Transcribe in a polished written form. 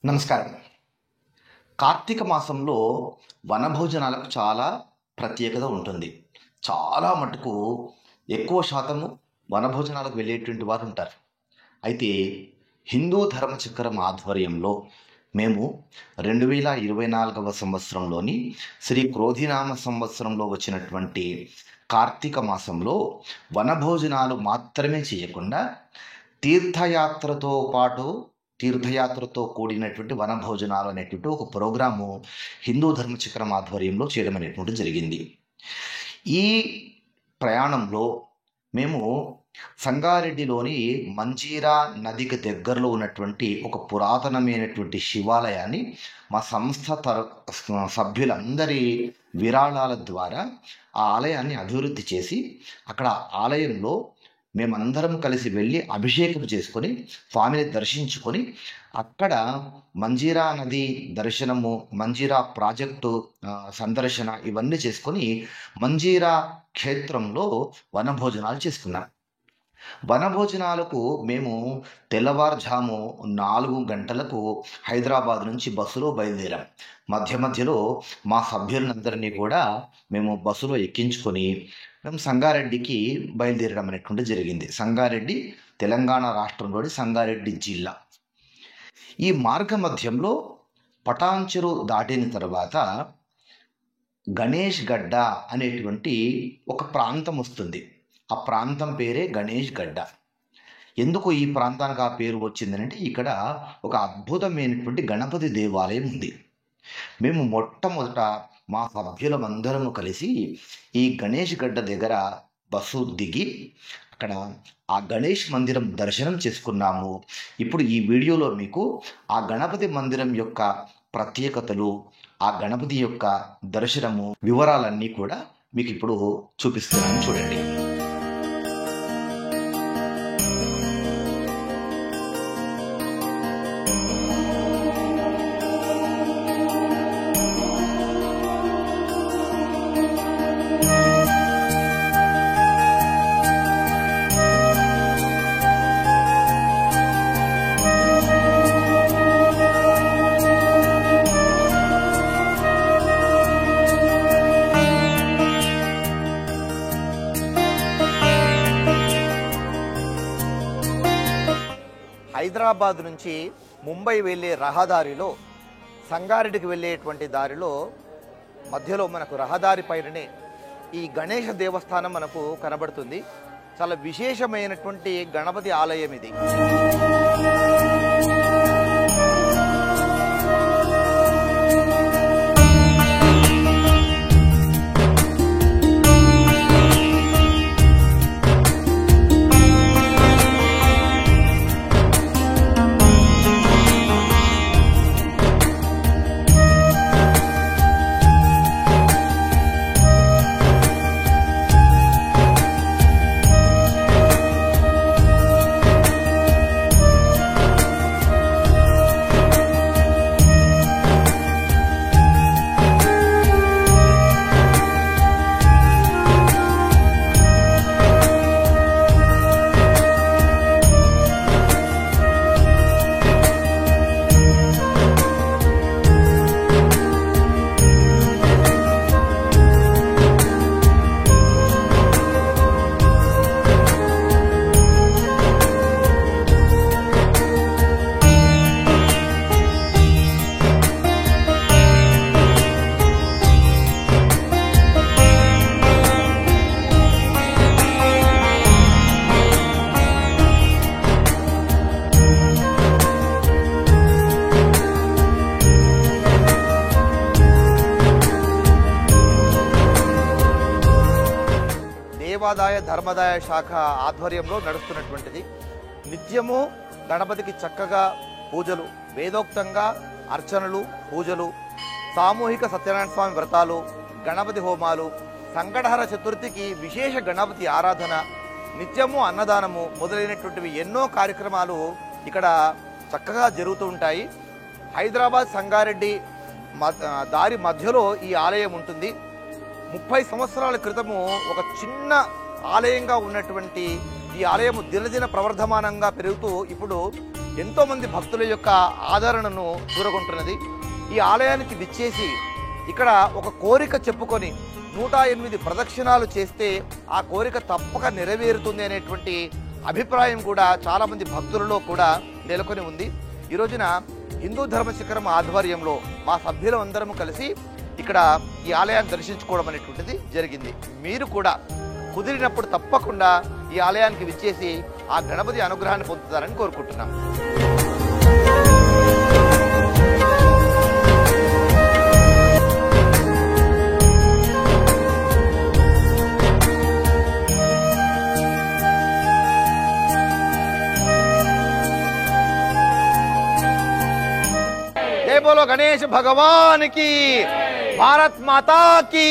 నమస్కారం. కార్తీక మాసంలో వనభోజనాలకు చాలా ప్రత్యేకత ఉంటుంది. చాలా మటుకు ఎక్కువ శాతము వనభోజనాలకు వెళ్ళేటువంటి వారు ఉంటారు. అయితే హిందూ ధర్మచక్రం ఆధ్వర్యంలో మేము 2024వ సంవత్సరంలోని శ్రీ క్రోధినామ సంవత్సరంలో వచ్చినటువంటి కార్తీక మాసంలో వనభోజనాలు మాత్రమే చేయకుండా తీర్థయాత్రతో కూడినటువంటి వనభోజనాలు అనేటువంటి ఒక ప్రోగ్రాము హిందూ ధర్మచక్రం ఆధ్వర్యంలో చేయడం అనేటువంటి జరిగింది. ఈ ప్రయాణంలో మేము సంగారెడ్డిలోని మంజీరా నదికి దగ్గరలో ఉన్నటువంటి ఒక పురాతనమైనటువంటి శివాలయాన్ని మా సంస్థ సభ్యులందరి విరాళాల ద్వారా ఆ ఆలయాన్ని అభివృద్ధి చేసి అక్కడ ఆలయంలో మేమందరం కలిసి వెళ్ళి అభిషేకం చేసుకొని స్వామిని దర్శించుకొని అక్కడ మంజీరా నది దర్శనము, మంజీరా ప్రాజెక్టు సందర్శన ఇవన్నీ చేసుకొని మంజీరా క్షేత్రంలో వనభోజనాలు చేసుకున్నాం. వనభోజనాలకు మేము తెల్లవారుజాము 4 గంటలకు హైదరాబాద్ నుంచి బస్సులో బయలుదేరాం. మధ్యలో మా సభ్యులందరినీ కూడా మేము బస్సులో ఎక్కించుకొని మేము సంగారెడ్డికి బయలుదేరడం అనేటువంటి జరిగింది. సంగారెడ్డి తెలంగాణ రాష్ట్రంలోని సంగారెడ్డి జిల్లా. ఈ మార్గ మధ్యంలో పటాన్చెరు దాటిన తర్వాత గణేష్ గడ్డ అనేటువంటి ఒక ప్రాంతం వస్తుంది. ఆ ప్రాంతం పేరే గణేష్ గడ్డ. ఎందుకు ఈ ప్రాంతానికి ఆ పేరు వచ్చిందంటే ఇక్కడ ఒక అద్భుతమైనటువంటి గణపతి దేవాలయం ఉంది. మేము మొట్టమొదట మా సభ్యులమందరము కలిసి ఈ గణేష్ గడ్డ దగ్గర బస్సు దిగి అక్కడ ఆ గణేష్ మందిరం దర్శనం చేసుకున్నాము. ఇప్పుడు ఈ వీడియోలో మీకు ఆ గణపతి మందిరం యొక్క ప్రత్యేకతలు, ఆ గణపతి యొక్క దర్శనము వివరాలన్నీ కూడా మీకు ఇప్పుడు చూపిస్తున్నాను, చూడండి. హైదరాబాద్ నుంచి ముంబై వెళ్ళే రహదారిలో సంగారెడ్డికి వెళ్ళేటువంటి దారిలో మధ్యలో మనకు రహదారి పైననే ఈ గణేష దేవస్థానం మనకు కనబడుతుంది. చాలా విశేషమైనటువంటి గణపతి ఆలయం ఇది. దేవాదాయ ధర్మదాయ శాఖ ఆధ్వర్యంలో నడుస్తున్నటువంటిది. నిత్యము గణపతికి చక్కగా పూజలు, వేదోక్తంగా అర్చనలు, పూజలు, సామూహిక సత్యనారాయణ స్వామి వ్రతాలు, గణపతి హోమాలు, సంకటహర చతుర్థికి విశేష గణపతి ఆరాధన, నిత్యము అన్నదానము మొదలైనటువంటివి ఎన్నో కార్యక్రమాలు ఇక్కడ చక్కగా జరుగుతూ ఉంటాయి. హైదరాబాద్ సంగారెడ్డి దారి మధ్యలో ఈ ఆలయం ఉంటుంది. 30 సంవత్సరాల క్రితము ఒక చిన్న ఆలయంగా ఉన్నటువంటి ఈ ఆలయం దినదిన ప్రవర్ధమానంగా పెరుగుతూ ఇప్పుడు ఎంతో మంది భక్తుల యొక్క ఆదరణను చూరగొంటున్నది. ఈ ఆలయానికి విచ్చేసి ఇక్కడ ఒక కోరిక చెప్పుకొని 108 ప్రదక్షిణాలు చేస్తే ఆ కోరిక తప్పక నెరవేరుతుంది అనేటువంటి అభిప్రాయం కూడా చాలా మంది భక్తులలో కూడా నెలకొని ఉంది. ఈ రోజున హిందూ ధర్మ శిఖరం ఆధ్వర్యంలో మా సభ్యులం అందరం కలిసి ఇక్కడ ఈ ఆలయాన్ని దర్శించుకోవడం అనేటువంటిది జరిగింది. మీరు కూడా కుదిరినప్పుడు తప్పకుండా ఈ ఆలయానికి విచ్చేసి ఆ గణపతి అనుగ్రహాన్ని పొందుతారని కోరుకుంటున్నాం. జై బోలో గణేష్ భగవాన్ की, भारत माता की।